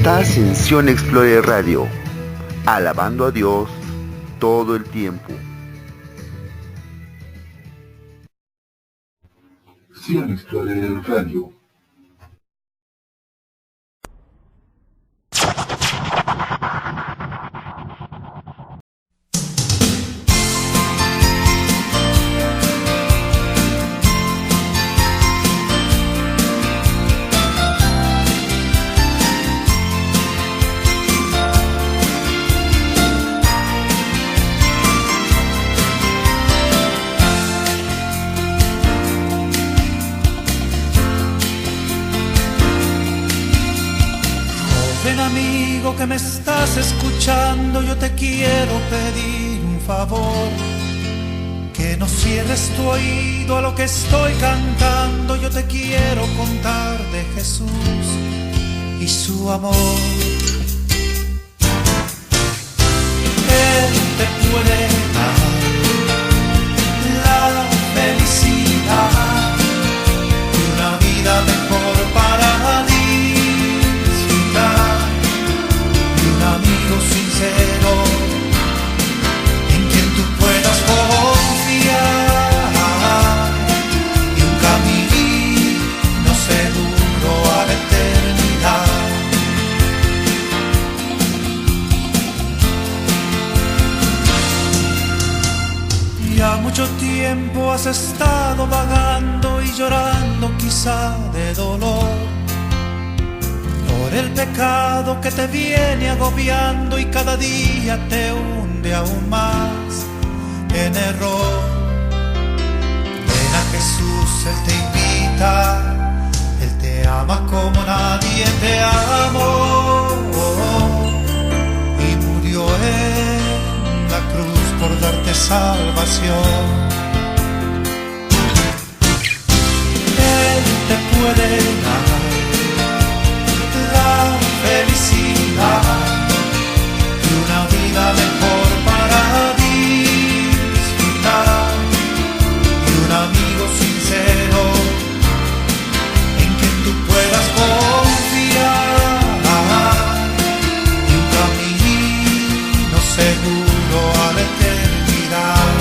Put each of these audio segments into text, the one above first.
Estás en Sion Explorer Radio, alabando a Dios todo el tiempo. Sion Explorer Radio. Amigo que me estás escuchando, yo te quiero pedir un favor, que no cierres tu oído a lo que estoy cantando. Yo te quiero contar de Jesús y su amor. Él te puede dar la felicidad y una vida mejor para disfrutar. Amigo sincero, en quien tú puedas confiar, y un camino seguro a la eternidad. Ya mucho tiempo has estado vagando y llorando quizá de dolor por el pecado que te viene agobiando y cada día te hunde aún más en error. Ven a Jesús, Él te invita, Él te ama como nadie te amó y murió en la cruz por darte salvación. Él te puede dar la felicidad y una vida mejor para disfrutar, y un amigo sincero en quien tú puedas confiar, y un camino seguro a la eternidad.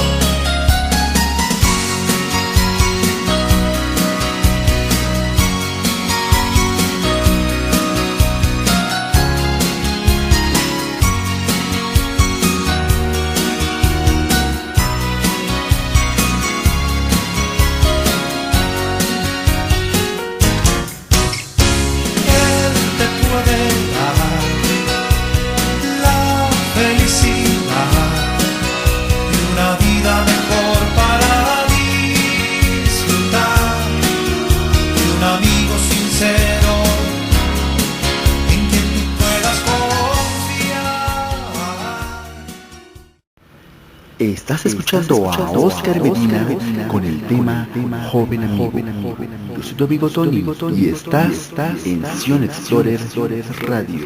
Estás escuchando a Oscar Medina con el tema Joven Amigo. Yo soy tu amigo Tony y estás en Sion Explorer Radio.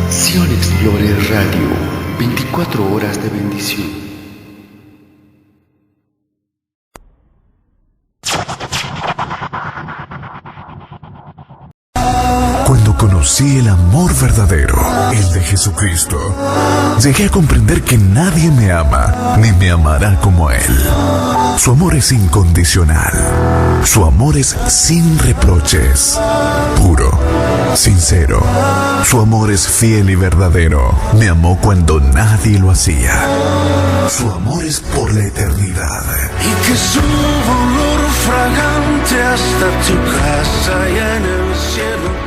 Sion Explorer Radio, 24 horas de bendición. Cuando conocí el amor verdadero, el de Jesucristo, llegué a comprender que nadie me ama, ni me amará como Él. Su amor es incondicional. Su amor es sin reproches, puro, sincero. Su amor es fiel y verdadero. Me amó cuando nadie lo hacía. Su amor es por la eternidad. Y que su olor fragante hasta tu casa y en el cielo.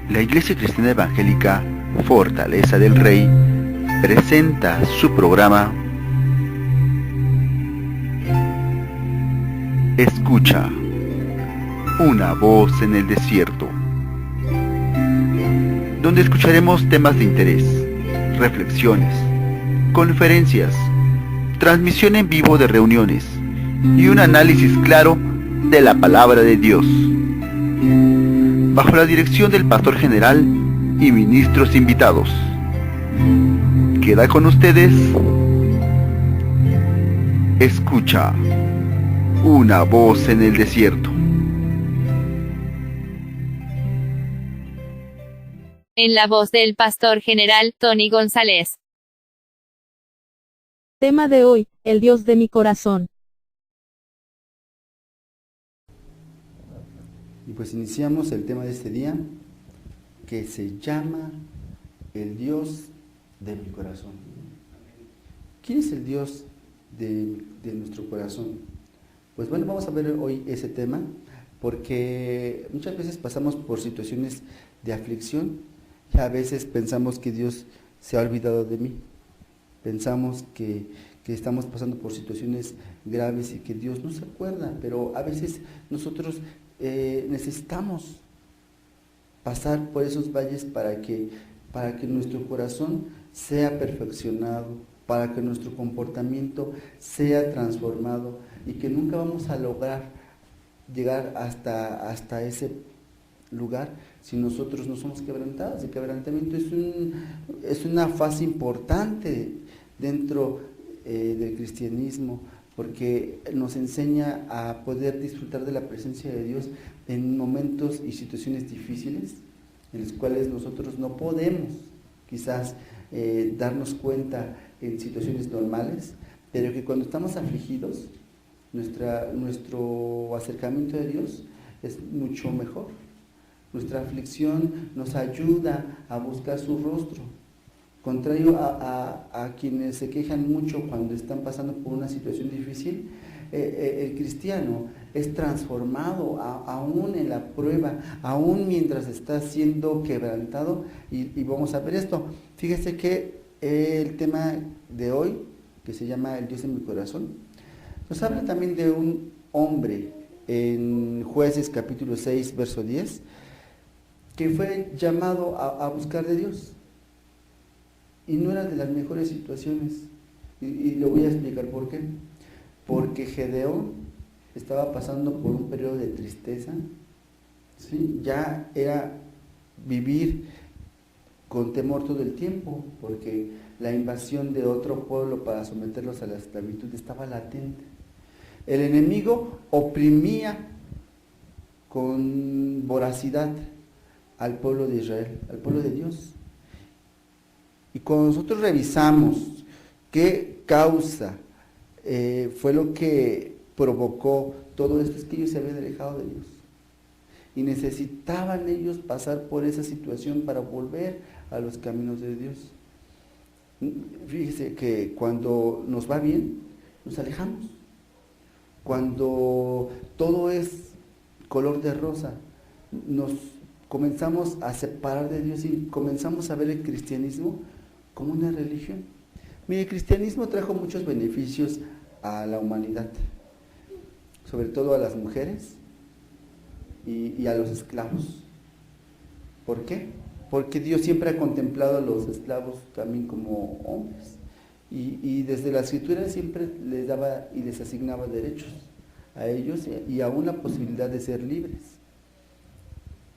La Iglesia Cristiana Evangélica Fortaleza del Rey presenta su programa Escucha, una voz en el desierto, donde escucharemos temas de interés, reflexiones, conferencias, transmisión en vivo de reuniones y un análisis claro de la palabra de Dios, bajo la dirección del pastor general y ministros invitados. Queda con ustedes, escucha una voz en el desierto. En la voz del pastor general Tony González. Tema de hoy, el Dios de mi corazón. Y pues iniciamos el tema de este día, que se llama el Dios de mi corazón. ¿Quién es el Dios de nuestro corazón? Pues bueno, vamos a ver hoy ese tema, porque muchas veces pasamos por situaciones de aflicción y a veces pensamos que Dios se ha olvidado de mí. Pensamos que estamos pasando por situaciones graves y que Dios no se acuerda, pero a veces nosotros necesitamos pasar por esos valles para que nuestro corazón sea perfeccionado, para que nuestro comportamiento sea transformado y que nunca vamos a lograr llegar hasta ese lugar si nosotros no somos quebrantados. El quebrantamiento es una fase importante dentro del cristianismo, porque nos enseña a poder disfrutar de la presencia de Dios en momentos y situaciones difíciles, en los cuales nosotros no podemos quizás darnos cuenta en situaciones normales, pero que cuando estamos afligidos, nuestro acercamiento a Dios es mucho mejor. Nuestra aflicción nos ayuda a buscar su rostro. Contrario a quienes se quejan mucho cuando están pasando por una situación difícil, el cristiano es transformado aún en la prueba, aún mientras está siendo quebrantado, y vamos a ver esto. Fíjese que el tema de hoy, que se llama el Dios en mi corazón, nos habla también de un hombre en Jueces capítulo 6, verso 10, que fue llamado a buscar de Dios. Y no era de las mejores situaciones. Y lo voy a explicar por qué. Porque Gedeón estaba pasando por un periodo de tristeza, ¿sí? Ya era vivir con temor todo el tiempo, porque la invasión de otro pueblo para someterlos a la esclavitud estaba latente. El enemigo oprimía con voracidad al pueblo de Israel, al pueblo de Dios. Y cuando nosotros revisamos qué causa fue lo que provocó todo esto, es que ellos se habían alejado de Dios. Y necesitaban ellos pasar por esa situación para volver a los caminos de Dios. Fíjese que cuando nos va bien, nos alejamos. Cuando todo es color de rosa, nos comenzamos a separar de Dios y comenzamos a ver el cristianismo como una religión. Mire, el cristianismo trajo muchos beneficios a la humanidad, sobre todo a las mujeres y a los esclavos. ¿Por qué? Porque Dios siempre ha contemplado a los esclavos también como hombres, y desde la escritura siempre les daba y les asignaba derechos a ellos y aún la posibilidad de ser libres.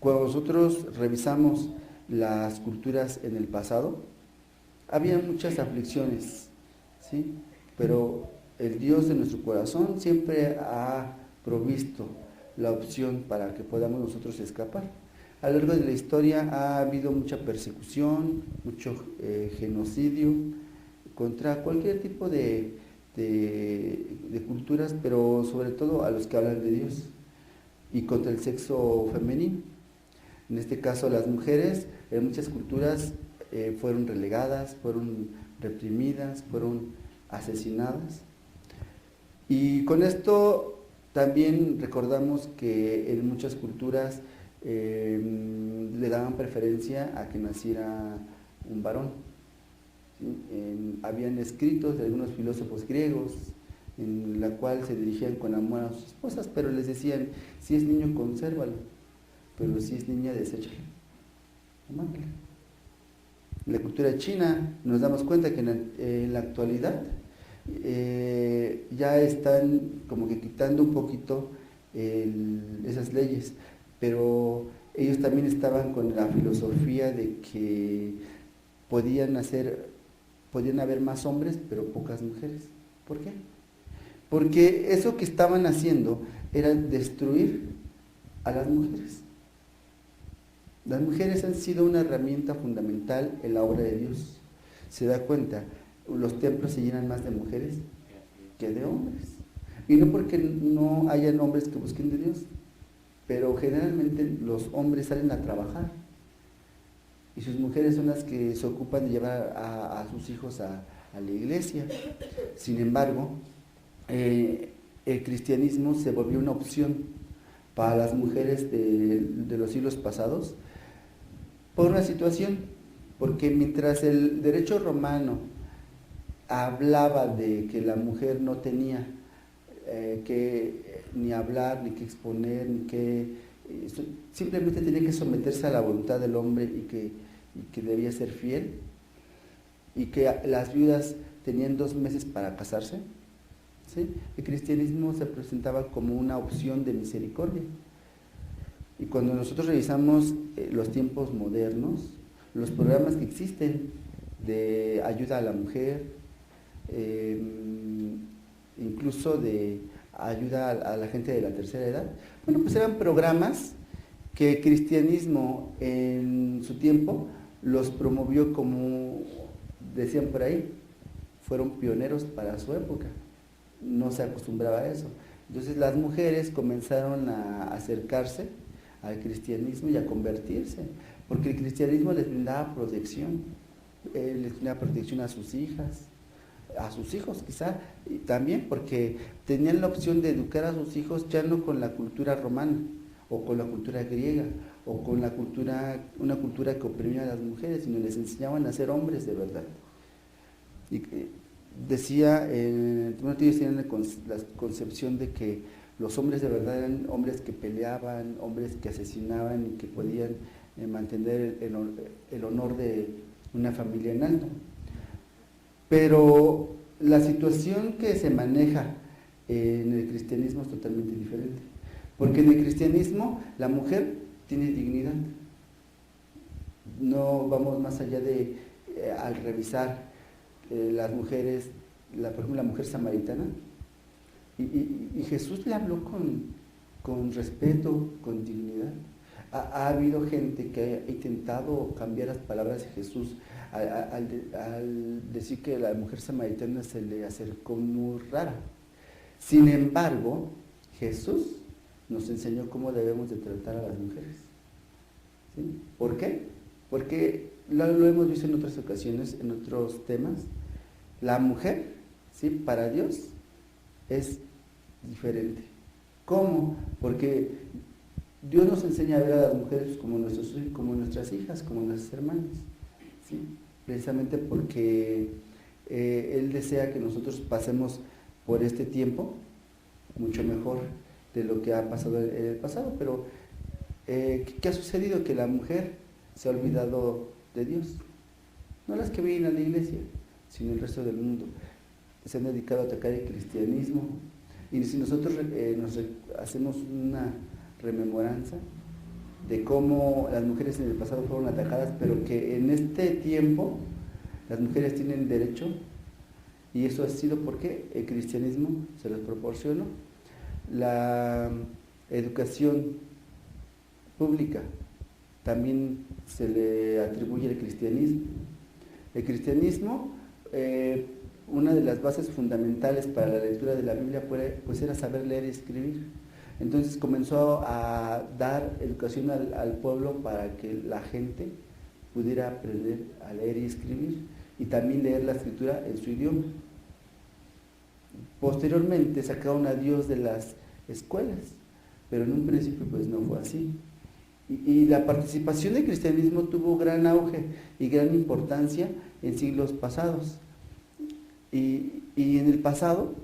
Cuando nosotros revisamos las culturas en el pasado, había muchas aflicciones, ¿sí? Pero el Dios de nuestro corazón siempre ha provisto la opción para que podamos nosotros escapar. A lo largo de la historia ha habido mucha persecución, mucho genocidio contra cualquier tipo de culturas, pero sobre todo a los que hablan de Dios, y contra el sexo femenino. En este caso, las mujeres en muchas culturas fueron relegadas, fueron reprimidas, fueron asesinadas. Y con esto también recordamos que en muchas culturas le daban preferencia a que naciera un varón. Habían escritos de algunos filósofos griegos en la cual se dirigían con amor a sus esposas, pero les decían: si es niño, consérvalo, pero si es niña, deséchalo, amártela. En la cultura china nos damos cuenta que en la actualidad ya están como que quitando un poquito esas leyes, pero ellos también estaban con la filosofía de que podían haber más hombres, pero pocas mujeres. ¿Por qué? Porque eso que estaban haciendo era destruir a las mujeres. Las mujeres han sido una herramienta fundamental en la obra de Dios. Se da cuenta, los templos se llenan más de mujeres que de hombres. Y no porque no hayan hombres que busquen de Dios, pero generalmente los hombres salen a trabajar y sus mujeres son las que se ocupan de llevar a sus hijos a la iglesia. Sin embargo, el cristianismo se volvió una opción para las mujeres de los siglos pasados por una situación, porque mientras el derecho romano hablaba de que la mujer no tenía que ni hablar, ni que exponer, ni que simplemente tenía que someterse a la voluntad del hombre y que debía ser fiel, y que las viudas tenían 2 meses para casarse, ¿sí? El cristianismo se presentaba como una opción de misericordia. Y cuando nosotros revisamos los tiempos modernos, los programas que existen de ayuda a la mujer, incluso de ayuda a la gente de la tercera edad, bueno, pues eran programas que el cristianismo en su tiempo los promovió, como decían por ahí, fueron pioneros para su época, no se acostumbraba a eso. Entonces las mujeres comenzaron a acercarse al cristianismo y a convertirse, porque el cristianismo les brindaba protección, les brindaba protección a sus hijas, a sus hijos quizá, y también porque tenían la opción de educar a sus hijos ya no con la cultura romana, o con la cultura griega, o con una cultura que oprimía a las mujeres, sino les enseñaban a ser hombres de verdad. Y decía, ellos tenían la concepción de que los hombres de verdad eran hombres que peleaban, hombres que asesinaban y que podían mantener el honor de una familia en alto. Pero la situación que se maneja en el cristianismo es totalmente diferente, porque en el cristianismo la mujer tiene dignidad. No vamos más allá de, al revisar las mujeres, por ejemplo la mujer samaritana, y Jesús le habló con respeto, con dignidad. Ha habido gente que ha intentado cambiar las palabras de Jesús al decir que la mujer samaritana se le acercó muy rara. Sin embargo, Jesús nos enseñó cómo debemos de tratar a las mujeres. ¿Sí? ¿Por qué? Porque lo hemos visto en otras ocasiones, en otros temas. La mujer, ¿sí?, para Dios es diferente. ¿Cómo? Porque Dios nos enseña a ver a las mujeres como nuestras hijas, como nuestras hermanas, ¿sí? Precisamente porque Él desea que nosotros pasemos por este tiempo mucho mejor de lo que ha pasado en el pasado. Pero ¿qué ha sucedido? Que la mujer se ha olvidado de Dios. No las que vienen a la iglesia, sino el resto del mundo. Se han dedicado a atacar el cristianismo. Y si nosotros hacemos una rememoranza de cómo las mujeres en el pasado fueron atacadas, pero que en este tiempo las mujeres tienen derecho, y eso ha sido porque el cristianismo se los proporcionó. La educación pública también se le atribuye al cristianismo. El cristianismo, una de las bases fundamentales para la lectura de la Biblia pues era saber leer y escribir. Entonces comenzó a dar educación al pueblo para que la gente pudiera aprender a leer y escribir, y también leer la escritura en su idioma. Posteriormente sacaron a Dios de las escuelas, pero en un principio pues no fue así. Y la participación del cristianismo tuvo gran auge y gran importancia en siglos pasados. Y en el pasado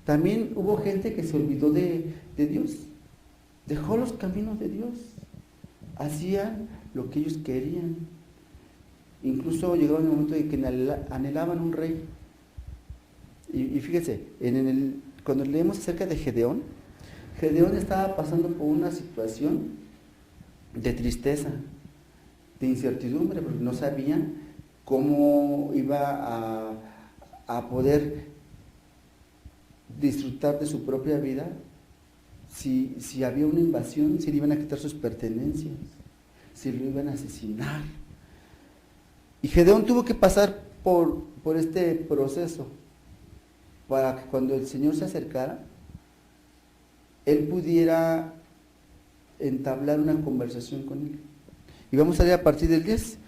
también hubo gente que se olvidó de Dios, dejó los caminos de Dios, hacían lo que ellos querían. Incluso llegaba el momento de que anhelaban un rey. Y fíjense, cuando leemos acerca de Gedeón, Gedeón estaba pasando por una situación de tristeza, de incertidumbre, porque no sabía cómo iba a poder disfrutar de su propia vida, si había una invasión, si le iban a quitar sus pertenencias, si lo iban a asesinar. Y Gedeón tuvo que pasar por este proceso para que cuando el Señor se acercara, él pudiera entablar una conversación con él. Y vamos a leer a partir del 10.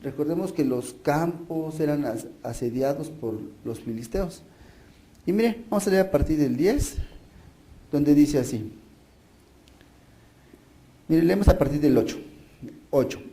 Recordemos que los campos eran asediados por los filisteos. Y mire, vamos a leer a partir del 10, donde dice así. Mire, leemos a partir del 8.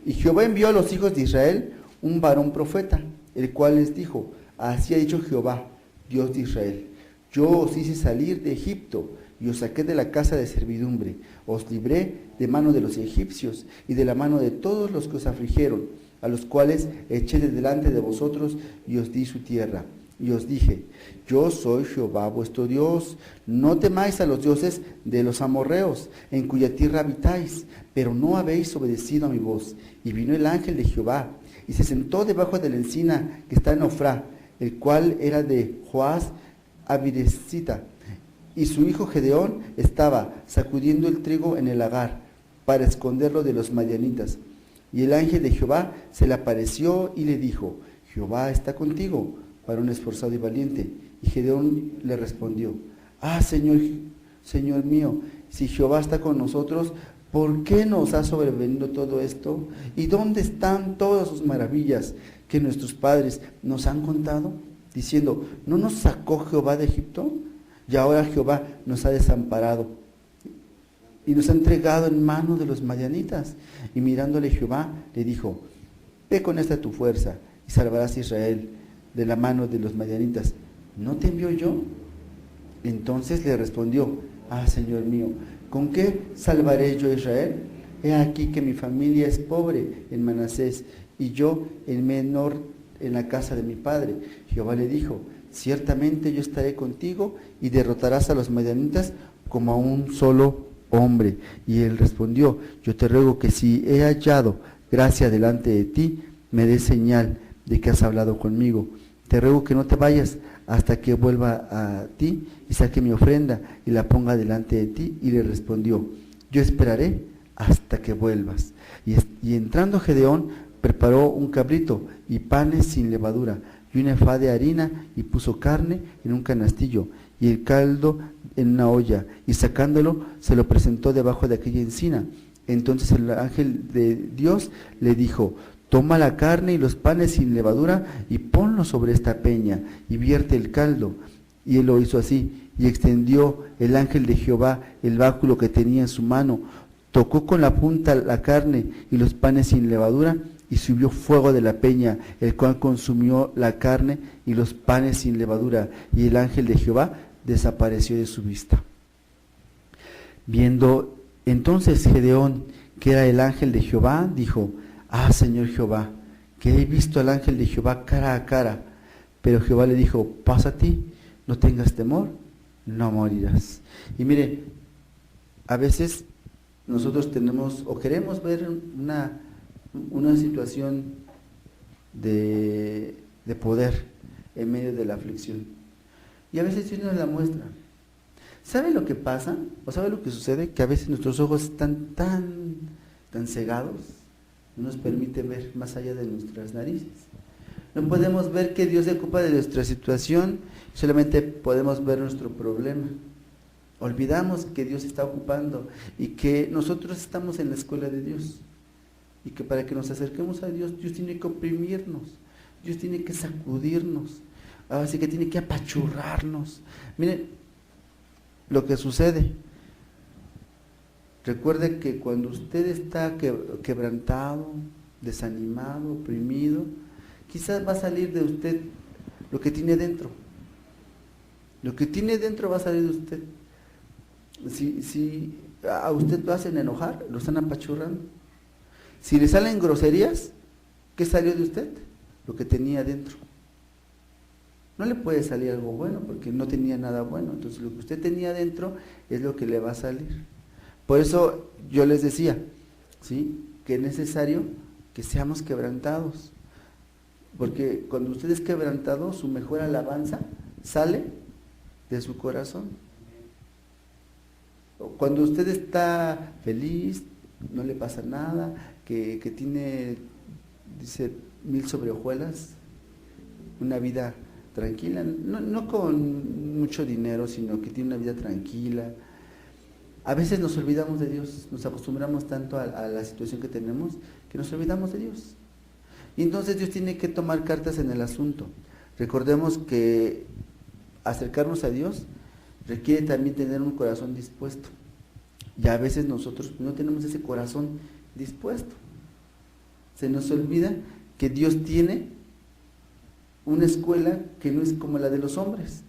Y Jehová envió a los hijos de Israel un varón profeta, el cual les dijo: así ha dicho Jehová, Dios de Israel: yo os hice salir de Egipto y os saqué de la casa de servidumbre, os libré de mano de los egipcios y de la mano de todos los que os afligieron, a los cuales eché de delante de vosotros y os di su tierra. Y os dije: yo soy Jehová vuestro Dios, no temáis a los dioses de los amorreos, en cuya tierra habitáis, pero no habéis obedecido a mi voz. Y vino el ángel de Jehová, y se sentó debajo de la encina que está en Ofrá, el cual era de Joás Abiresita, y su hijo Gedeón estaba sacudiendo el trigo en el lagar, para esconderlo de los madianitas. Y el ángel de Jehová se le apareció y le dijo: Jehová está contigo, varón esforzado y valiente. Y Gedeón le respondió: Señor mío, si Jehová está con nosotros, ¿por qué nos ha sobrevenido todo esto? ¿Y dónde están todas sus maravillas que nuestros padres nos han contado? Diciendo: ¿no nos sacó Jehová de Egipto? Y ahora Jehová nos ha desamparado y nos ha entregado en mano de los madianitas. Y mirándole Jehová, le dijo: ve con esta tu fuerza y salvarás a Israel de la mano de los madianitas. ¿No te envío yo? Entonces le respondió: Señor mío, ¿con qué salvaré yo a Israel? He aquí que mi familia es pobre en Manasés, y yo el menor en la casa de mi padre. Jehová le dijo: ciertamente yo estaré contigo, y derrotarás a los madianitas como a un solo hombre. Y él respondió: yo te ruego que si he hallado gracia delante de ti, me des señal de que has hablado conmigo. Te ruego que no te vayas hasta que vuelva a ti y saque mi ofrenda y la ponga delante de ti. Y le respondió: yo esperaré hasta que vuelvas. Y entrando Gedeón, preparó un cabrito y panes sin levadura y un efá de harina, y puso carne en un canastillo y el caldo en una olla, y sacándolo se lo presentó debajo de aquella encina. Entonces el ángel de Dios le dijo: toma la carne y los panes sin levadura y ponlos sobre esta peña y vierte el caldo. Y él lo hizo así, y extendió el ángel de Jehová el báculo que tenía en su mano, tocó con la punta la carne y los panes sin levadura, y subió fuego de la peña, el cual consumió la carne y los panes sin levadura, y el ángel de Jehová desapareció de su vista. Viendo entonces Gedeón que era el ángel de Jehová, dijo: Señor Jehová, que he visto al ángel de Jehová cara a cara. Pero Jehová le dijo: pasa a ti, no tengas temor, no morirás. Y mire, a veces nosotros tenemos o queremos ver una situación de poder en medio de la aflicción, y a veces Dios nos la muestra. ¿Sabe lo que pasa? ¿O sabe lo que sucede? Que a veces nuestros ojos están tan cegados, no nos permite ver más allá de nuestras narices. No podemos ver que Dios se ocupa de nuestra situación, solamente podemos ver nuestro problema. Olvidamos que Dios está ocupando y que nosotros estamos en la escuela de Dios. Y que para que nos acerquemos a Dios, Dios tiene que oprimirnos, Dios tiene que sacudirnos, así que tiene que apachurrarnos. Miren lo que sucede. Recuerde que cuando usted está quebrantado, desanimado, oprimido, quizás va a salir de usted lo que tiene dentro. Lo que tiene dentro va a salir de usted. Si a usted lo hacen enojar, lo están apachurrando. Si le salen groserías, ¿qué salió de usted? Lo que tenía dentro. no le puede salir algo bueno porque no tenía nada bueno. Entonces lo que usted tenía dentro es lo que le va a salir. Por eso yo les decía, ¿sí?, que es necesario que seamos quebrantados, porque cuando usted es quebrantado, su mejor alabanza sale de su corazón. Cuando usted está feliz, no le pasa nada, que tiene, dice, 1000 sobre hojuelas, una vida tranquila, no con mucho dinero, sino que tiene una vida tranquila. A veces nos olvidamos de Dios, nos acostumbramos tanto a la situación que tenemos, que nos olvidamos de Dios. Y entonces Dios tiene que tomar cartas en el asunto. Recordemos que acercarnos a Dios requiere también tener un corazón dispuesto. Y a veces nosotros no tenemos ese corazón dispuesto. Se nos olvida que Dios tiene una escuela que no es como la de los hombres.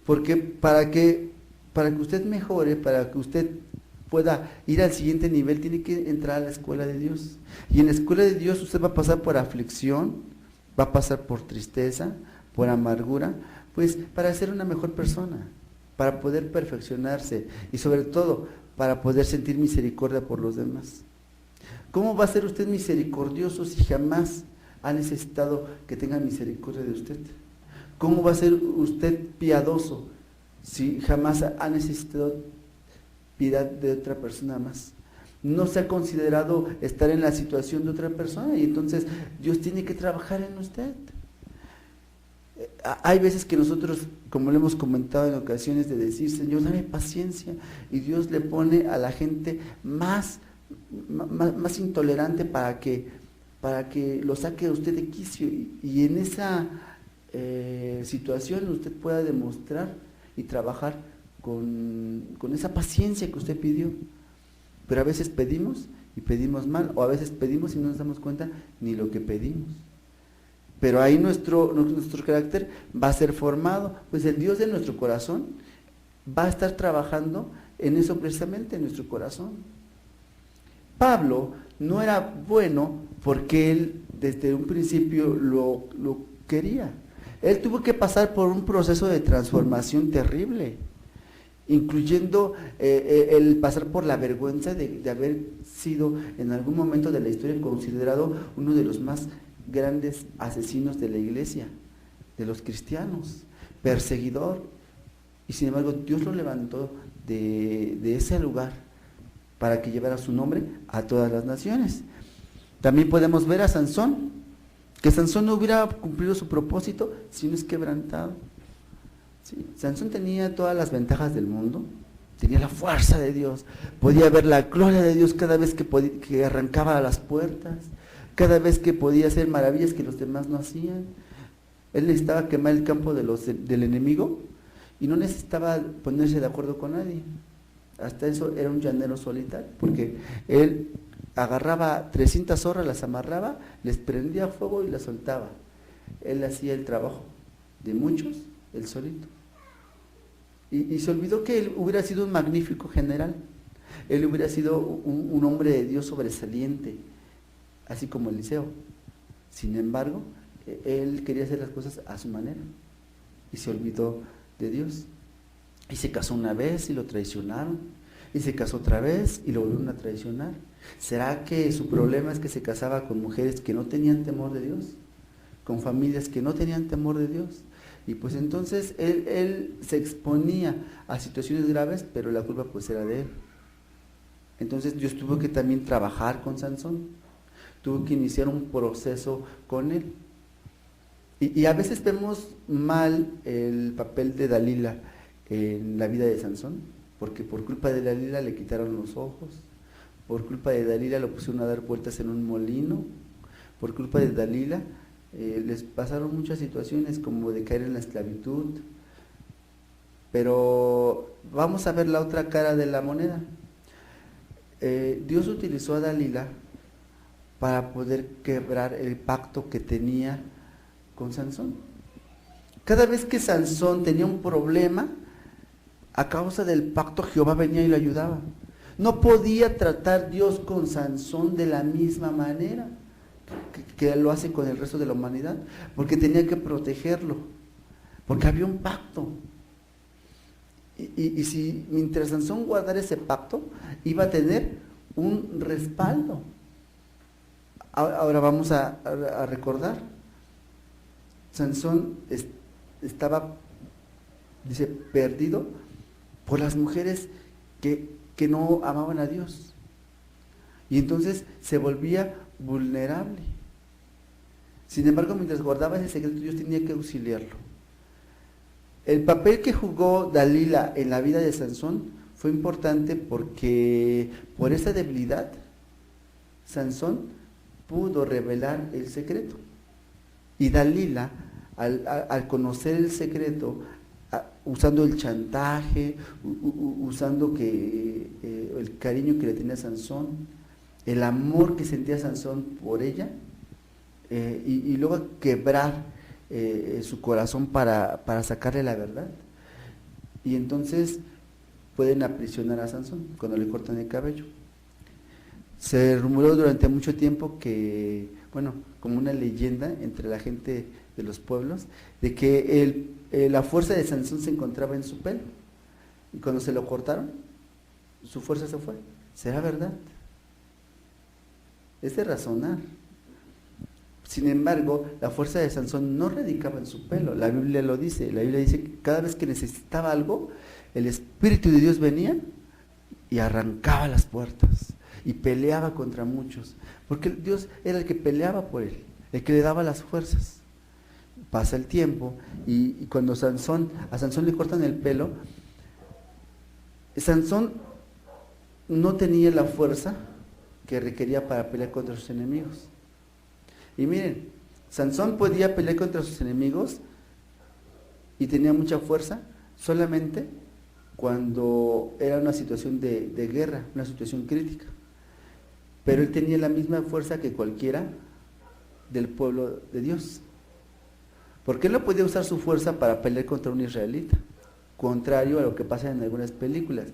Porque para que usted mejore, para que usted pueda ir al siguiente nivel, tiene que entrar a la escuela de Dios. Y en la escuela de Dios usted va a pasar por aflicción, va a pasar por tristeza, por amargura, pues para ser una mejor persona, para poder perfeccionarse y sobre todo para poder sentir misericordia por los demás. ¿Cómo va a ser usted misericordioso si jamás ha necesitado que tenga misericordia de usted? ¿Cómo va a ser usted piadoso si jamás ha necesitado piedad de otra persona más? No se ha considerado estar en la situación de otra persona y entonces Dios tiene que trabajar en usted. Hay veces que nosotros, como lo hemos comentado en ocasiones, de decir, Señor, dame paciencia, y Dios le pone a la gente más intolerante para que lo saque a usted de quicio, y en esa situación usted pueda demostrar y trabajar con esa paciencia que usted pidió. Pero a veces pedimos y pedimos mal, o a veces pedimos y no nos damos cuenta ni lo que pedimos. Pero ahí nuestro carácter va a ser formado, pues el Dios de nuestro corazón va a estar trabajando en eso precisamente, en nuestro corazón. Pablo no era bueno porque él desde un principio lo quería. Él tuvo que pasar por un proceso de transformación terrible, incluyendo el pasar por la vergüenza de haber sido en algún momento de la historia considerado uno de los más grandes asesinos de la iglesia, de los cristianos, perseguidor, y sin embargo Dios lo levantó de ese lugar para que llevara su nombre a todas las naciones. También podemos ver a Sansón, que Sansón no hubiera cumplido su propósito si no es quebrantado. ¿Sí? Sansón tenía todas las ventajas del mundo, tenía la fuerza de Dios, podía ver la gloria de Dios cada vez que arrancaba las puertas, cada vez que podía hacer maravillas que los demás no hacían. Él necesitaba quemar el campo del enemigo y no necesitaba ponerse de acuerdo con nadie. Hasta eso era un llanero solitario, porque él agarraba 300 zorras, las amarraba, les prendía fuego y las soltaba. Él hacía el trabajo de muchos, él solito. Y se olvidó que él hubiera sido un magnífico general. Él hubiera sido un hombre de Dios sobresaliente, así como Eliseo. Sin embargo, él quería hacer las cosas a su manera y se olvidó de Dios. Y se casó una vez y lo traicionaron, y se casó otra vez y lo volvieron a traicionar. ¿Será que su problema es que se casaba con mujeres que no tenían temor de Dios? Con familias que no tenían temor de Dios. Y pues entonces él se exponía a situaciones graves, pero la culpa pues era de él. Entonces Dios tuvo que también trabajar con Sansón, tuvo que iniciar un proceso con él. Y a veces vemos mal el papel de Dalila en la vida de Sansón, porque por culpa de Dalila le quitaron los ojos, por culpa de Dalila lo pusieron a dar vueltas en un molino, por culpa de Dalila les pasaron muchas situaciones como de caer en la esclavitud. Pero vamos a ver la otra cara de la moneda. Dios utilizó a Dalila para poder quebrar el pacto que tenía con Sansón. Cada vez que Sansón tenía un problema, a causa del pacto Jehová venía y lo ayudaba. No podía tratar Dios con Sansón de la misma manera que lo hace con el resto de la humanidad, porque tenía que protegerlo, porque había un pacto. Y si mientras Sansón guardara ese pacto, iba a tener un respaldo. Ahora vamos a recordar. Sansón estaba, dice, perdido por las mujeres que no amaban a Dios. Y entonces se volvía vulnerable. Sin embargo, mientras guardaba ese secreto, Dios tenía que auxiliarlo. El papel que jugó Dalila en la vida de Sansón fue importante porque por esa debilidad, Sansón pudo revelar el secreto. Y Dalila, al conocer el secreto, usando el chantaje, usando el cariño que le tenía Sansón, el amor que sentía Sansón por ella, y luego quebrar su corazón para sacarle la verdad. Y entonces pueden aprisionar a Sansón cuando le cortan el cabello. Se rumoró durante mucho tiempo que, bueno, como una leyenda entre la gente de los pueblos, de que la fuerza de Sansón se encontraba en su pelo. Y cuando se lo cortaron, su fuerza se fue. ¿Será verdad? Es de razonar. Sin embargo, la fuerza de Sansón no radicaba en su pelo. La Biblia lo dice. La Biblia dice que cada vez que necesitaba algo, el Espíritu de Dios venía y arrancaba las puertas y peleaba contra muchos, porque Dios era el que peleaba por él, el que le daba las fuerzas. Pasa el tiempo y cuando a Sansón le cortan el pelo, Sansón no tenía la fuerza que requería para pelear contra sus enemigos. Y miren, Sansón podía pelear contra sus enemigos y tenía mucha fuerza solamente cuando era una situación de guerra, una situación crítica. Pero él tenía la misma fuerza que cualquiera del pueblo de Dios. Porque él no podía usar su fuerza para pelear contra un israelita, contrario a lo que pasa en algunas películas,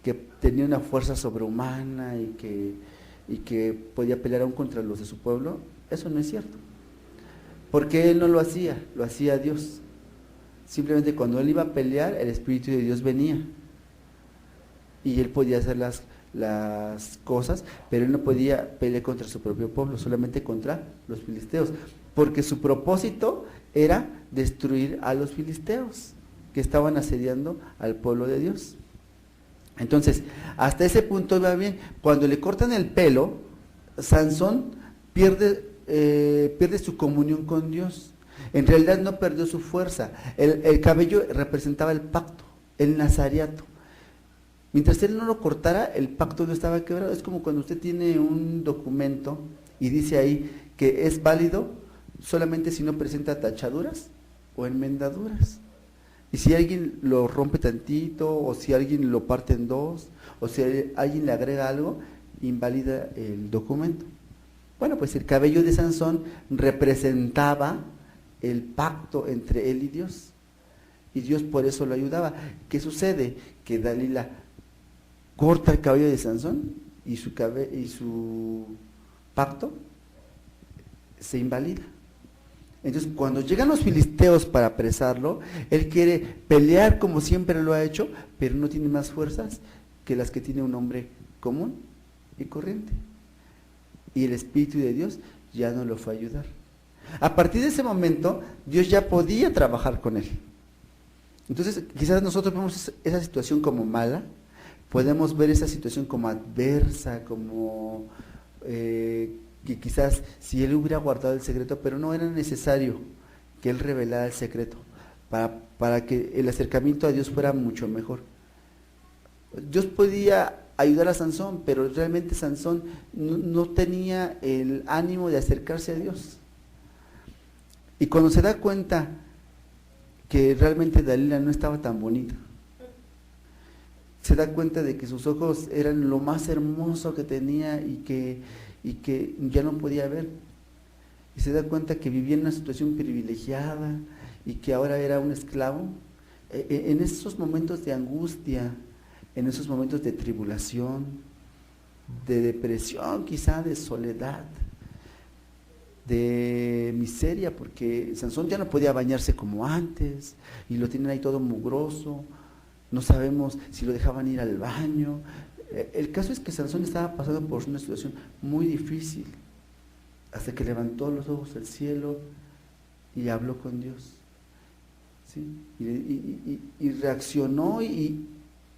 que tenía una fuerza sobrehumana y que podía pelear aún contra los de su pueblo. Eso no es cierto, porque él no lo hacía Dios. Simplemente cuando él iba a pelear, el Espíritu de Dios venía y él podía hacer las cosas, pero él no podía pelear contra su propio pueblo, solamente contra los filisteos, porque su propósito era destruir a los filisteos que estaban asediando al pueblo de Dios. Entonces, hasta ese punto iba bien. Cuando le cortan el pelo, Sansón pierde su comunión con Dios. En realidad no perdió su fuerza. El cabello representaba el pacto, el nazareato. Mientras él no lo cortara, el pacto no estaba quebrado. Es como cuando usted tiene un documento y dice ahí que es válido solamente si no presenta tachaduras o enmendaduras. Y si alguien lo rompe tantito, o si alguien lo parte en dos, o si alguien le agrega algo, invalida el documento. Bueno, pues el cabello de Sansón representaba el pacto entre él y Dios. Y Dios por eso lo ayudaba. ¿Qué sucede? Que Dalila corta el cabello de Sansón y su pacto se invalida. Entonces, cuando llegan los filisteos para apresarlo, él quiere pelear como siempre lo ha hecho, pero no tiene más fuerzas que las que tiene un hombre común y corriente. Y el Espíritu de Dios ya no lo fue a ayudar. A partir de ese momento, Dios ya podía trabajar con él. Entonces, quizás nosotros vemos esa situación como mala, podemos ver esa situación como adversa, como que quizás si él hubiera guardado el secreto, pero no era necesario que él revelara el secreto para que el acercamiento a Dios fuera mucho mejor. Dios podía ayudar a Sansón, pero realmente Sansón no tenía el ánimo de acercarse a Dios. Y cuando se da cuenta que realmente Dalila no estaba tan bonita, se da cuenta de que sus ojos eran lo más hermoso que tenía y que ya no podía ver. Y se da cuenta que vivía en una situación privilegiada y que ahora era un esclavo. En esos momentos de angustia, en esos momentos de tribulación, de depresión, quizá de soledad, de miseria, porque Sansón ya no podía bañarse como antes, y lo tienen ahí todo mugroso, no sabemos si lo dejaban ir al baño. El caso es que Sansón estaba pasando por una situación muy difícil, hasta que levantó los ojos al cielo y habló con Dios, ¿sí? Y reaccionó y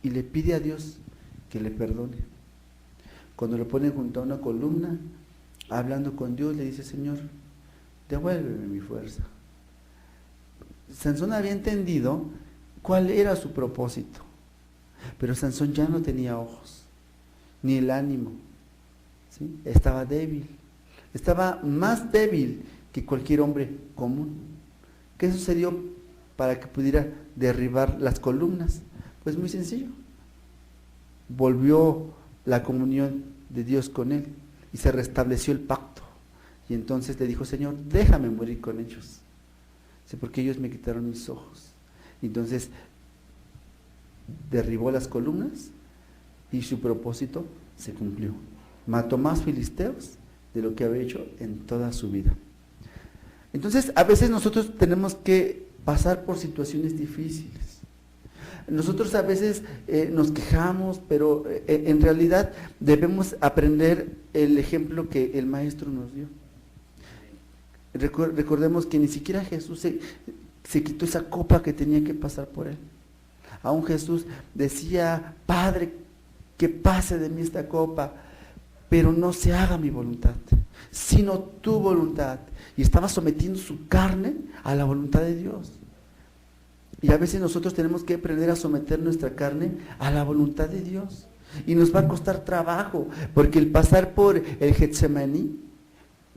le pide a Dios que le perdone. Cuando lo pone junto a una columna, hablando con Dios, le dice: Señor, devuélveme mi fuerza. Sansón había entendido cuál era su propósito, pero Sansón ya no tenía ojos, ni el ánimo, ¿sí? Estaba débil, estaba más débil que cualquier hombre común. ¿Qué sucedió para que pudiera derribar las columnas? Pues muy sencillo, volvió la comunión de Dios con él y se restableció el pacto, y entonces le dijo: Señor, déjame morir con ellos, sí, porque ellos me quitaron mis ojos. Y entonces derribó las columnas y su propósito se cumplió. Mató más filisteos de lo que había hecho en toda su vida. Entonces, a veces nosotros tenemos que pasar por situaciones difíciles. Nosotros a veces nos quejamos, pero en realidad debemos aprender el ejemplo que el Maestro nos dio. Recordemos que ni siquiera Jesús se quitó esa copa que tenía que pasar por él. Aún Jesús decía: Padre, que pase de mí esta copa, pero no se haga mi voluntad, sino tu voluntad. Y estaba sometiendo su carne a la voluntad de Dios. Y a veces nosotros tenemos que aprender a someter nuestra carne a la voluntad de Dios. Y nos va a costar trabajo, porque el pasar por el Getsemaní,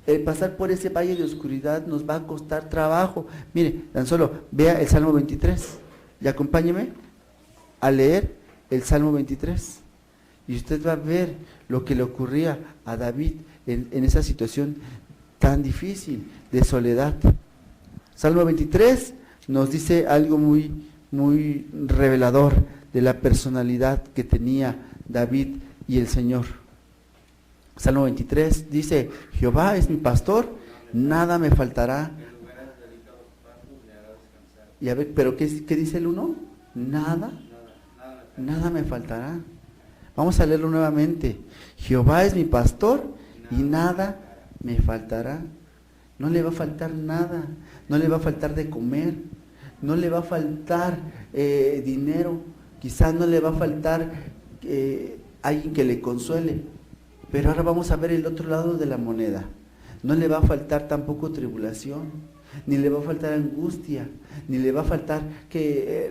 el pasar por ese valle de oscuridad nos va a costar trabajo. Mire, tan solo vea el Salmo 23 y acompáñeme a leer el Salmo 23. Y usted va a ver lo que le ocurría a David en esa situación tan difícil de soledad. Salmo 23 nos dice algo muy, muy revelador de la personalidad que tenía David y el Señor. Salmo 23 dice: Jehová es mi pastor, nada me faltará. Y a ver, pero ¿qué dice el 1? Nada me faltará. Vamos a leerlo nuevamente. Jehová es mi pastor y nada me faltará. No le va a faltar nada, no le va a faltar de comer, no le va a faltar dinero, quizás no le va a faltar alguien que le consuele. Pero ahora vamos a ver el otro lado de la moneda. No le va a faltar tampoco tribulación, ni le va a faltar angustia, ni le va a faltar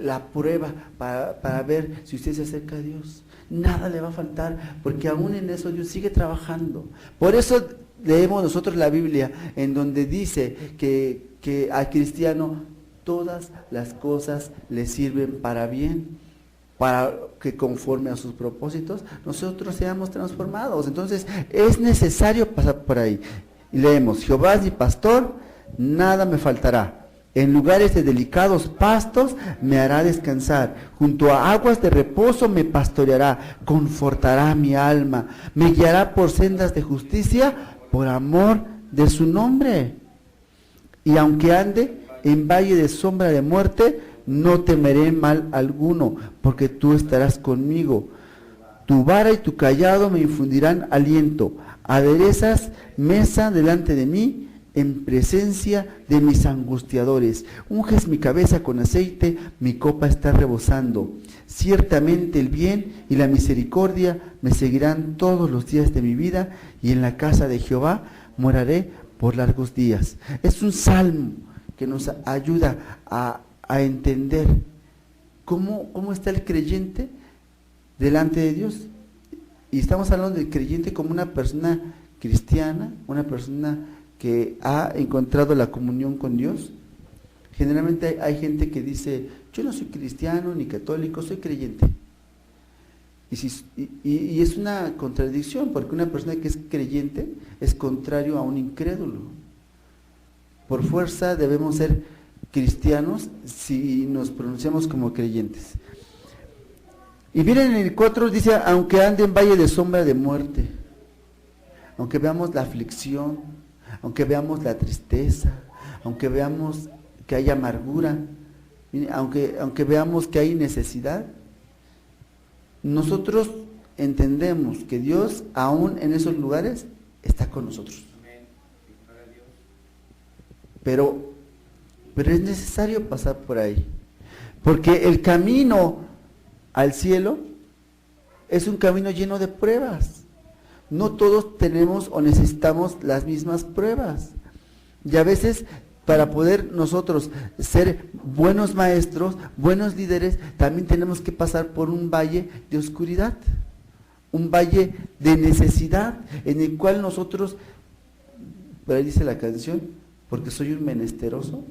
la prueba para ver si usted se acerca a Dios. Nada le va a faltar, porque aún en eso Dios sigue trabajando. Por eso leemos nosotros la Biblia, en donde dice que al cristiano todas las cosas le sirven para bien, para que conforme a sus propósitos nosotros seamos transformados. Entonces es necesario pasar por ahí. Y leemos: Jehová es mi pastor, nada me faltará. En lugares de delicados pastos me hará descansar. Junto a aguas de reposo me pastoreará. Confortará mi alma. Me guiará por sendas de justicia por amor de su nombre. Y aunque ande en valle de sombra de muerte, no temeré mal alguno, porque tú estarás conmigo. Tu vara y tu cayado me infundirán aliento. Aderezas mesa delante de mí en presencia de mis angustiadores. Unges mi cabeza con aceite, mi copa está rebosando. Ciertamente el bien y la misericordia me seguirán todos los días de mi vida, y en la casa de Jehová moraré por largos días. Es un salmo que nos ayuda a entender cómo está el creyente delante de Dios. Y estamos hablando del creyente como una persona cristiana, una persona que ha encontrado la comunión con Dios. Generalmente hay gente que dice: yo no soy cristiano ni católico, soy creyente. Y es una contradicción, porque una persona que es creyente es contrario a un incrédulo. Por fuerza debemos ser cristianos si nos pronunciamos como creyentes. Y miren, en el 4 dice: aunque ande en valle de sombra de muerte, aunque veamos la aflicción, aunque veamos la tristeza, aunque veamos que hay amargura, aunque veamos que hay necesidad, nosotros entendemos que Dios aún en esos lugares está con nosotros. Pero es necesario pasar por ahí, porque el camino al cielo es un camino lleno de pruebas. No todos tenemos o necesitamos las mismas pruebas. Y a veces, para poder nosotros ser buenos maestros, buenos líderes, también tenemos que pasar por un valle de oscuridad, un valle de necesidad, en el cual nosotros, por ahí dice la canción, porque soy un menesteroso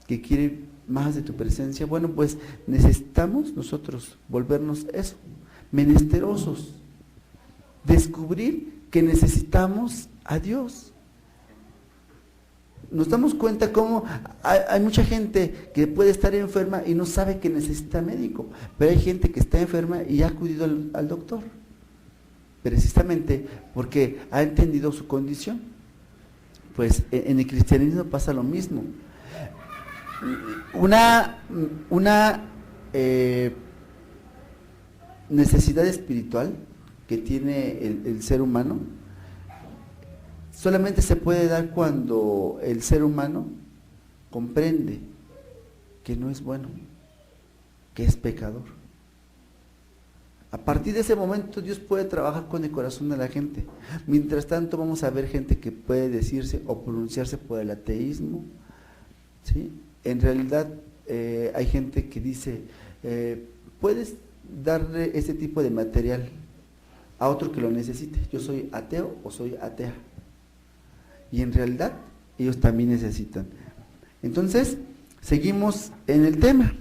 que quiere más de tu presencia. Bueno, pues necesitamos nosotros volvernos eso, menesterosos, descubrir que necesitamos a Dios. Nos damos cuenta cómo hay mucha gente que puede estar enferma y no sabe que necesita médico, pero hay gente que está enferma y ha acudido al doctor, precisamente porque ha entendido su condición. Pues en el cristianismo pasa lo mismo. Una necesidad espiritual que tiene el ser humano solamente se puede dar cuando el ser humano comprende que no es bueno, que es pecador. A partir de ese momento Dios puede trabajar con el corazón de la gente. Mientras tanto vamos a ver gente que puede decirse o pronunciarse por el ateísmo, ¿sí? En realidad hay gente que dice, puedes darle ese tipo de material a otro que lo necesite. Yo soy ateo o soy atea. Y en realidad ellos también necesitan. Entonces, seguimos en el tema.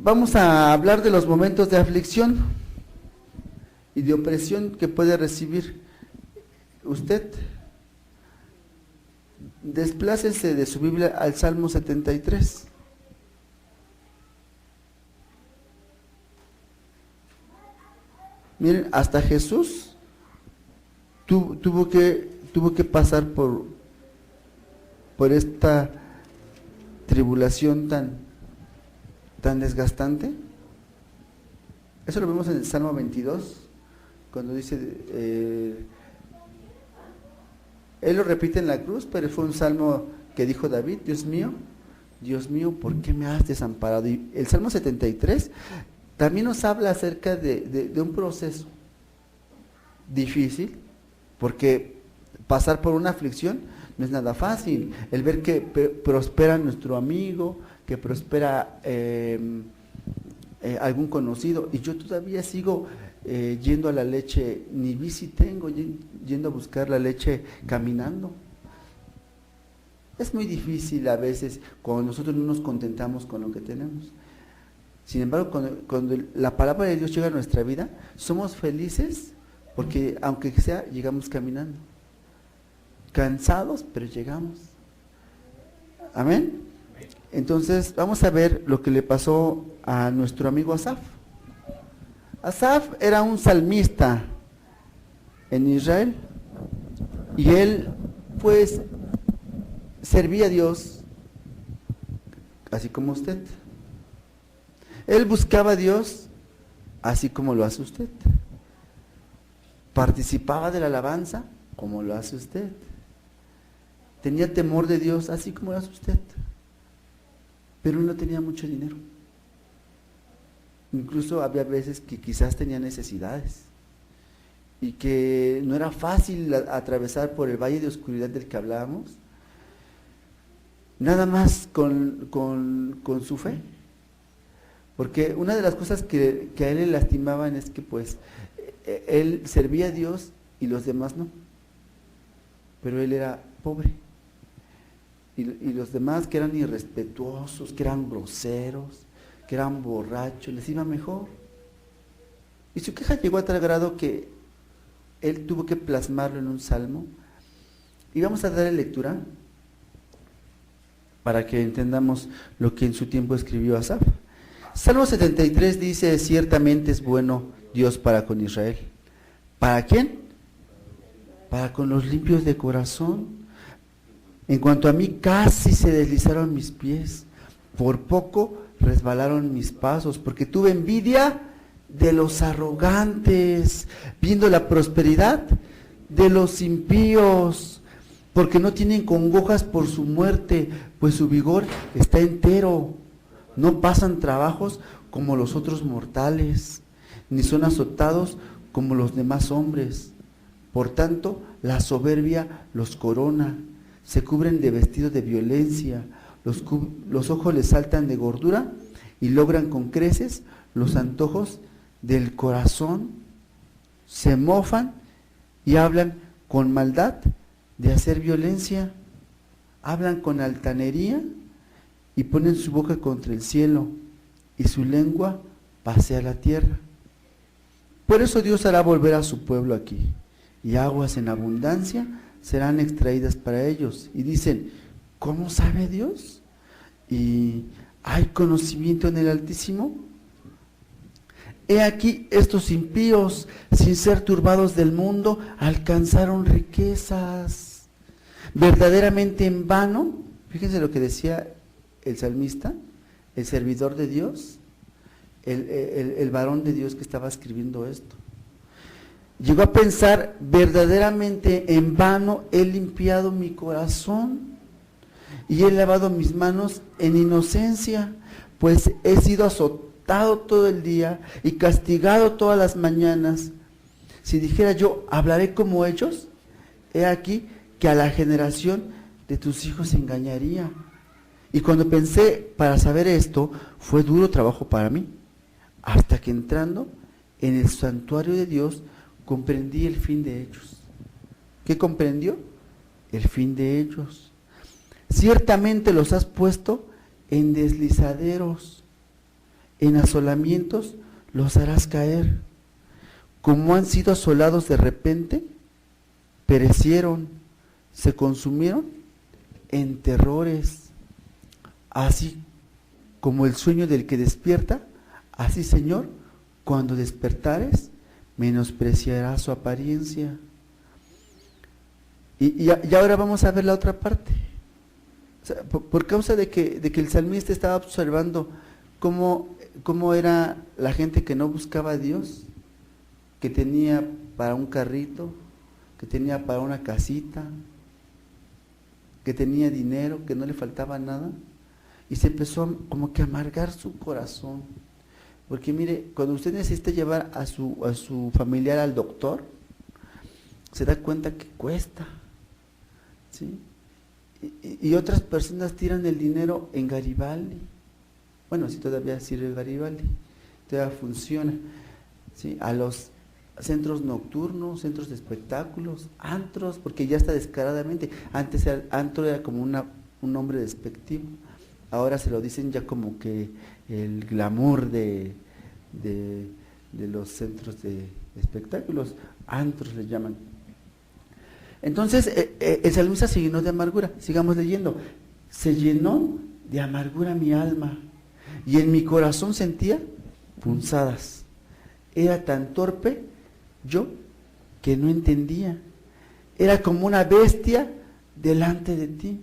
Vamos a hablar de los momentos de aflicción y de opresión que puede recibir usted. Desplácese de su Biblia al Salmo 73. Miren, hasta Jesús tuvo que pasar por esta tribulación tan desgastante. Eso lo vemos en el Salmo 22, cuando dice, él lo repite en la cruz, pero fue un salmo que dijo David, Dios mío, ¿por qué me has desamparado? Y el Salmo 73 también nos habla acerca de un proceso difícil, porque pasar por una aflicción no es nada fácil. El ver que prospera nuestro amigo, que prospera algún conocido, y yo todavía sigo yendo a la leche, ni bici tengo, yendo a buscar la leche caminando. Es muy difícil a veces cuando nosotros no nos contentamos con lo que tenemos. Sin embargo, cuando la palabra de Dios llega a nuestra vida, somos felices porque aunque sea, llegamos caminando. Cansados, pero llegamos. Amén. Entonces, vamos a ver lo que le pasó a nuestro amigo Asaf. Asaf era un salmista en Israel y él, pues, servía a Dios así como usted. Él buscaba a Dios así como lo hace usted. Participaba de la alabanza como lo hace usted. Tenía temor de Dios así como lo hace usted. Pero no tenía mucho dinero. Incluso había veces que quizás tenía necesidades y que no era fácil atravesar por el valle de oscuridad del que hablábamos, nada más con su fe. Porque una de las cosas que a él le lastimaban es que pues él servía a Dios y los demás no. Pero él era pobre. Y los demás que eran irrespetuosos, que eran groseros, que eran borrachos, les iba mejor. Y su queja llegó a tal grado que él tuvo que plasmarlo en un salmo. Y vamos a darle lectura para que entendamos lo que en su tiempo escribió Asaf. Salmo 73 dice, ciertamente es bueno Dios para con Israel. ¿Para quién? para con los limpios de corazón. En cuanto a mí, casi se deslizaron mis pies, por poco resbalaron mis pasos, porque tuve envidia de los arrogantes, viendo la prosperidad de los impíos, porque no tienen congojas por su muerte, pues su vigor está entero. No pasan trabajos como los otros mortales, ni son azotados como los demás hombres. Por tanto, la soberbia los corona, se cubren de vestido de violencia, los ojos les saltan de gordura y logran con creces los antojos del corazón. Se mofan y hablan con maldad de hacer violencia, hablan con altanería y ponen su boca contra el cielo y su lengua pasea la tierra. Por eso Dios hará volver a su pueblo aquí, y aguas en abundancia serán extraídas para ellos. Y dicen, ¿cómo sabe Dios? ¿Y hay conocimiento en el Altísimo? He aquí, estos impíos, sin ser turbados del mundo, alcanzaron riquezas. Verdaderamente en vano, fíjense lo que decía el salmista, el servidor de Dios, el varón de Dios que estaba escribiendo esto. Llegó a pensar, verdaderamente en vano he limpiado mi corazón y he lavado mis manos en inocencia, pues he sido azotado todo el día y castigado todas las mañanas. Si dijera yo, hablaré como ellos, he aquí que a la generación de tus hijos engañaría. Y cuando pensé para saber esto, fue duro trabajo para mí, hasta que entrando en el santuario de Dios, comprendí el fin de ellos. ¿Qué comprendió? El fin de ellos. Ciertamente los has puesto en deslizaderos, en asolamientos los harás caer. Como han sido asolados de repente, perecieron, se consumieron en terrores. Así como el sueño del que despierta, así, Señor, cuando despertares, menospreciará su apariencia. Y ahora vamos a ver la otra parte. O sea, por causa de que el salmista estaba observando cómo era la gente que no buscaba a Dios, que tenía para un carrito, que tenía para una casita, que tenía dinero, que no le faltaba nada, y se empezó como que a amargar su corazón. Porque mire, cuando usted necesita llevar a su familiar al doctor, se da cuenta que cuesta, ¿sí? Y otras personas tiran el dinero en Garibaldi. Bueno, si todavía sirve Garibaldi, todavía funciona, ¿sí? A los centros nocturnos, centros de espectáculos, antros, porque ya está descaradamente. Antes el antro era como un nombre despectivo. Ahora se lo dicen ya como que el glamour de los centros de espectáculos, antros le llaman. Entonces el salmista se llenó de amargura. Sigamos leyendo. Se llenó de amargura mi alma y en mi corazón sentía punzadas. Era tan torpe yo que no entendía. Era como una bestia delante de ti.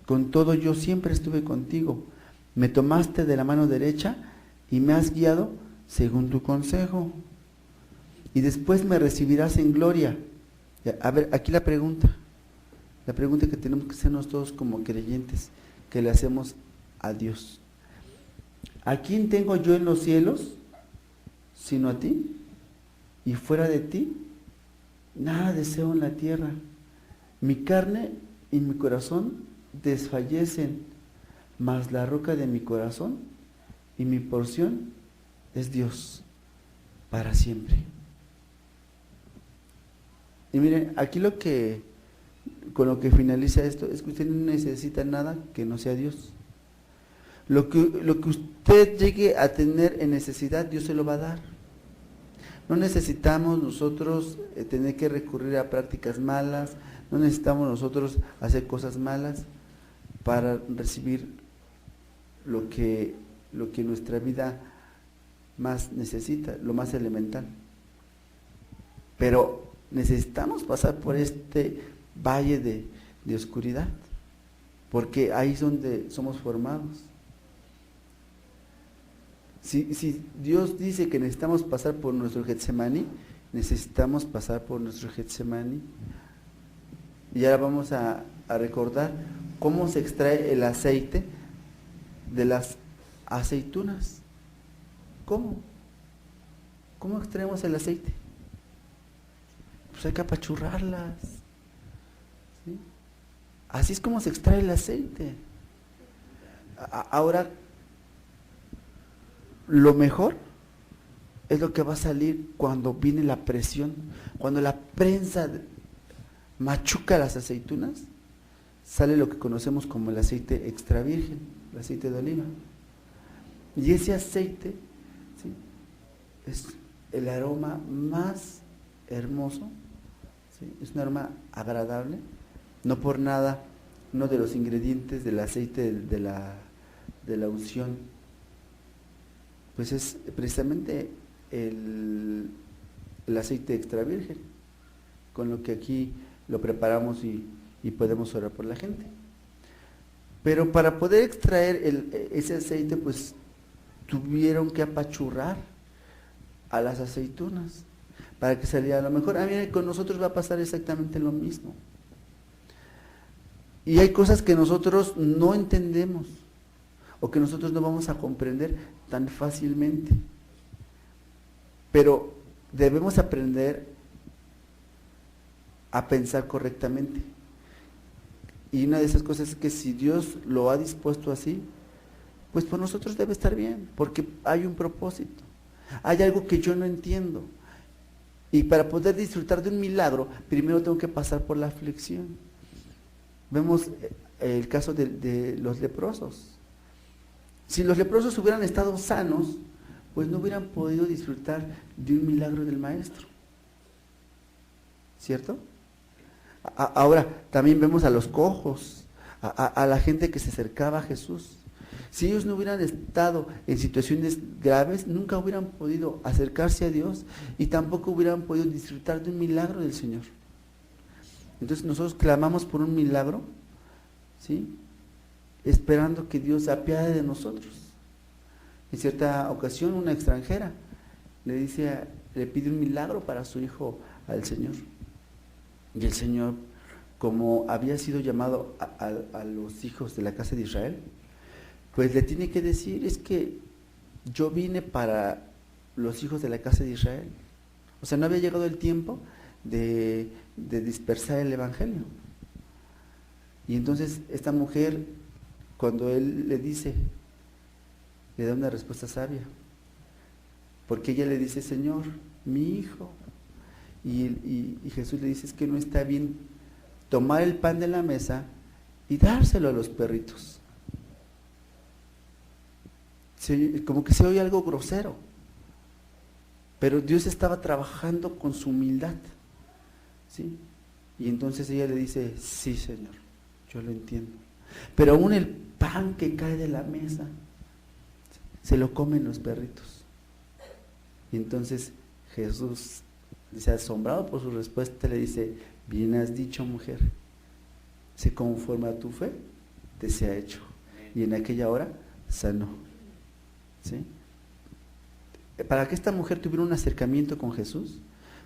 Con todo yo siempre estuve contigo. Me tomaste de la mano derecha y me has guiado según tu consejo. Y después me recibirás en gloria. A ver, aquí la pregunta que tenemos que hacernos todos como creyentes, que le hacemos a Dios. ¿A quién tengo yo en los cielos sino a ti? Y fuera de ti, nada deseo en la tierra. Mi carne y mi corazón desfallecen, mas la roca de mi corazón y mi porción es Dios para siempre. Y miren, aquí con lo que finaliza esto es que usted no necesita nada que no sea Dios. Lo que usted llegue a tener en necesidad, Dios se lo va a dar. No necesitamos nosotros tener que recurrir a prácticas malas, no necesitamos nosotros hacer cosas malas para recibir lo que nuestra vida más necesita, lo más elemental. Pero necesitamos pasar por este valle de oscuridad, porque ahí es donde somos formados. Si Dios dice que necesitamos pasar por nuestro Getsemaní, necesitamos pasar por nuestro Getsemaní. Y ahora vamos a recordar cómo se extrae el aceite de las aceitunas. ¿Cómo? ¿Cómo extraemos el aceite? Pues hay que apachurrarlas. ¿Sí? Así es como se extrae el aceite. Ahora, lo mejor es lo que va a salir cuando viene la presión, cuando la prensa machuca las aceitunas, sale lo que conocemos como el aceite extra virgen, el aceite de oliva. Y ese aceite, ¿sí?, es el aroma más hermoso, ¿sí?, es un aroma agradable. No por nada, uno de los ingredientes del aceite de la unción, pues es precisamente el aceite extra virgen, con lo que aquí lo preparamos y podemos orar por la gente. Pero para poder extraer ese aceite, pues tuvieron que apachurrar a las aceitunas para que saliera lo mejor. Mira, con nosotros va a pasar exactamente lo mismo. Y hay cosas que nosotros no entendemos o que nosotros no vamos a comprender tan fácilmente. Pero debemos aprender a pensar correctamente. Y una de esas cosas es que si Dios lo ha dispuesto así, pues por nosotros debe estar bien, porque hay un propósito. Hay algo que yo no entiendo. Y para poder disfrutar de un milagro, primero tengo que pasar por la aflicción. Vemos el caso de los leprosos. Si los leprosos hubieran estado sanos, pues no hubieran podido disfrutar de un milagro del Maestro. ¿Cierto? Ahora, también vemos a los cojos, a la gente que se acercaba a Jesús. Si ellos no hubieran estado en situaciones graves, nunca hubieran podido acercarse a Dios y tampoco hubieran podido disfrutar de un milagro del Señor. Entonces nosotros clamamos por un milagro, ¿sí?, esperando que Dios se apiade de nosotros. En cierta ocasión, una extranjera le pide un milagro para su hijo al Señor. Y el Señor, como había sido llamado a los hijos de la casa de Israel, pues le tiene que decir: es que yo vine para los hijos de la casa de Israel. O sea, no había llegado el tiempo de dispersar el evangelio. Y entonces esta mujer, cuando él le dice, le da una respuesta sabia, porque ella le dice: Señor, mi hijo. Y Jesús le dice: es que no está bien tomar el pan de la mesa y dárselo a los perritos. Como que se oye algo grosero, pero Dios estaba trabajando con su humildad, ¿sí? Y entonces ella le dice: sí, Señor, yo lo entiendo, pero aún el pan que cae de la mesa se lo comen los perritos. Y entonces Jesús, dice, asombrado por su respuesta, le dice: bien has dicho, mujer, se conforme a tu fe te sea hecho. Y en aquella hora sanó. ¿Sí? Para que esta mujer tuviera un acercamiento con Jesús,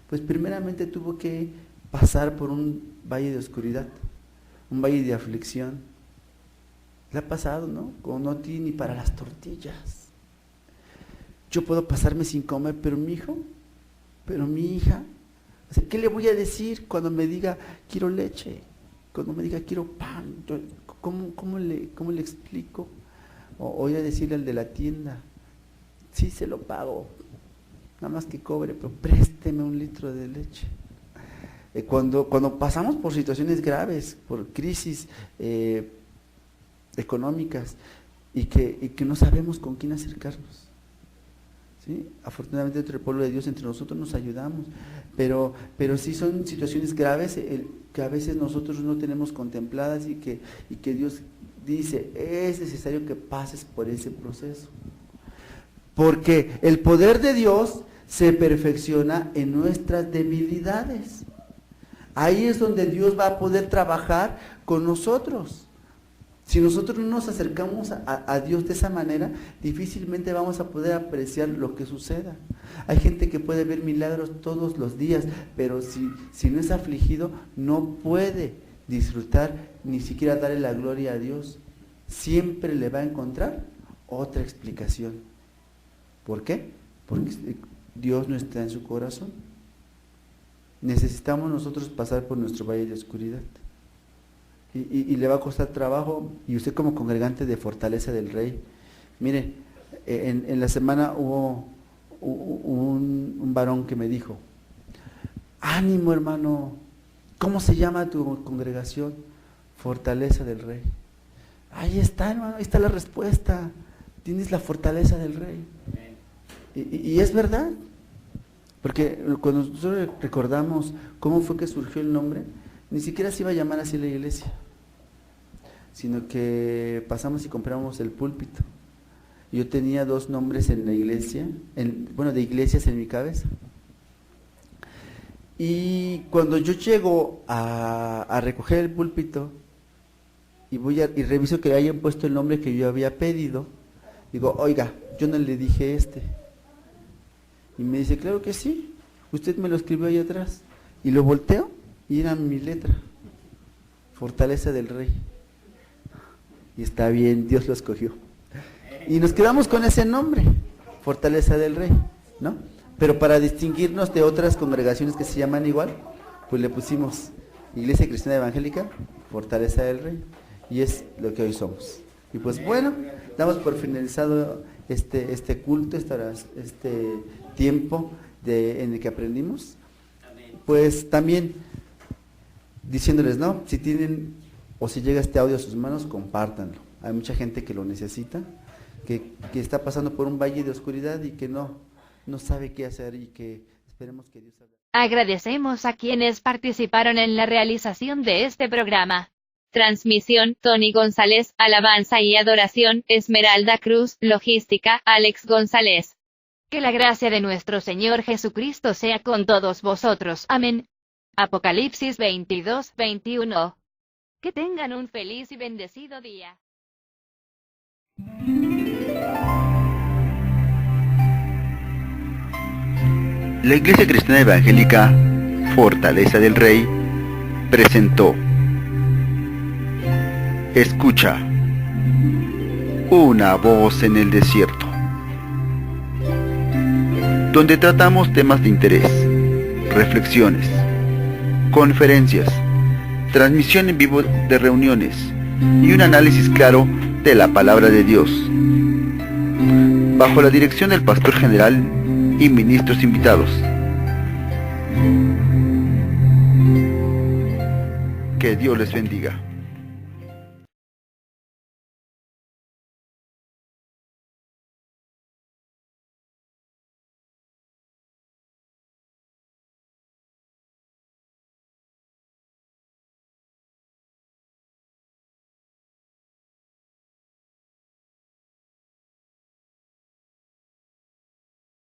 pues primeramente tuvo que pasar por un valle de oscuridad, un valle de aflicción. Le ha pasado, ¿no? Como no tiene ni para las tortillas. Yo puedo pasarme sin comer, pero mi hijo, pero mi hija, o sea, ¿qué le voy a decir cuando me diga quiero leche? Cuando me diga quiero pan, ¿cómo le explico? O ir a decirle al de la tienda: sí, se lo pago, nada más que cobre, pero présteme 1 litro de leche. Cuando pasamos por situaciones graves, por crisis económicas y que no sabemos con quién acercarnos, ¿sí? Afortunadamente entre el pueblo de Dios, entre nosotros nos ayudamos, pero sí son situaciones graves que a veces nosotros no tenemos contempladas y que Dios dice: es necesario que pases por ese proceso, porque el poder de Dios se perfecciona en nuestras debilidades. Ahí es donde Dios va a poder trabajar con nosotros. Si nosotros no nos acercamos a Dios de esa manera, difícilmente vamos a poder apreciar lo que suceda. Hay gente que puede ver milagros todos los días, pero si no es afligido, no puede disfrutar, ni siquiera darle la gloria a Dios. Siempre le va a encontrar otra explicación. ¿Por qué? Porque Dios no está en su corazón. Necesitamos nosotros pasar por nuestro valle de oscuridad. Y le va a costar trabajo, y usted como congregante de Fortaleza del Rey, mire, en la semana hubo un varón que me dijo, ánimo hermano, ¿cómo se llama tu congregación? Fortaleza del Rey. Ahí está hermano, ahí está la respuesta, tienes la fortaleza del Rey. Y es verdad, porque cuando nosotros recordamos cómo fue que surgió el nombre, ni siquiera se iba a llamar así la iglesia, sino que pasamos y compramos el púlpito. Yo tenía 2 nombres en la iglesia, de iglesias en mi cabeza. Y cuando yo llego a recoger el púlpito y reviso que hayan puesto el nombre que yo había pedido, digo, oiga, yo no le dije este. Y me dice, claro que sí, usted me lo escribió ahí atrás. Y lo volteo y era mi letra, Fortaleza del Rey. Y está bien, Dios lo escogió. Y nos quedamos con ese nombre, Fortaleza del Rey, ¿no? Pero para distinguirnos de otras congregaciones que se llaman igual, pues le pusimos Iglesia Cristiana Evangélica, Fortaleza del Rey. Y es lo que hoy somos. Y pues bueno, damos por finalizado este culto, este tiempo en el que aprendimos. Pues también diciéndoles, ¿no? Si tienen o si llega este audio a sus manos, compártanlo. Hay mucha gente que lo necesita, que está pasando por un valle de oscuridad y que no sabe qué hacer, y que esperemos que Dios haga. Agradecemos a quienes participaron en la realización de este programa. Transmisión, Tony González, alabanza y adoración, Esmeralda Cruz, logística, Alex González. Que la gracia de nuestro Señor Jesucristo sea con todos vosotros. Amén. Apocalipsis 22:21. Que tengan un feliz y bendecido día. La Iglesia Cristiana Evangélica Fortaleza del Rey presentó Escucha, una voz en el desierto, donde tratamos temas de interés, reflexiones, conferencias, transmisión en vivo de reuniones y un análisis claro de la palabra de Dios, bajo la dirección del pastor general y ministros invitados. Que Dios les bendiga.